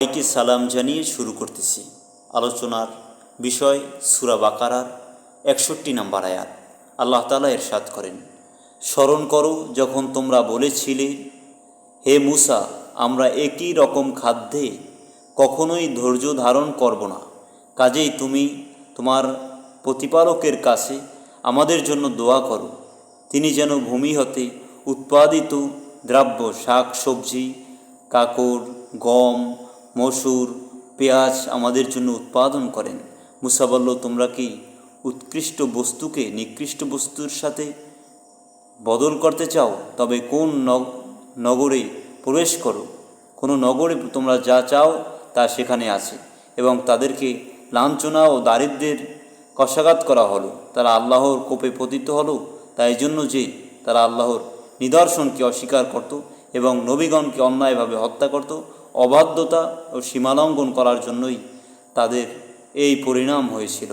সবাইকে সালাম জানিয়ে শুরু করতেছি। আলোচনার বিষয় সূরা বাকারার ৬১ নম্বর আয়াত। আল্লাহ তাআলা ইরশাদ করেন, স্মরণ করো যখন তোমরা বলেছিলে, হে মূসা, আমরা একই রকম খাদ্যে কখনোই ধৈর্য ধারণ করব না, কাজেই তুমি তোমার প্রতিপালকের কাছে আমাদের জন্য দোয়া করো, তিনি যেন ভূমি হতে উৎপাদিত দ্রব্য শাক সবজি, কাকড়, গম, মসুর, পেঁয়াজ আমাদের জন্য উৎপাদন করেন। মূসা বলল, তোমরা কি উৎকৃষ্ট বস্তুকে নিকৃষ্ট বস্তুর সাথে বদল করতে চাও? তবে কোন নগরে প্রবেশ করো, কোনো নগরে তোমরা যা চাও তা সেখানে আছে। এবং তাদেরকে লাঞ্ছনা ও দারিদ্র্যের কষাঘাত করা হলো, তারা আল্লাহর কোপে পতিত হলো, তাই জন্য যে তারা আল্লাহর নিদর্শনকে অস্বীকার করত এবং নবীগণকে অন্যায়ভাবে হত্যা করত। অবাধ্যতা ও সীমালঙ্ঘন করার জন্যই তাদের এই পরিণাম হয়েছিল।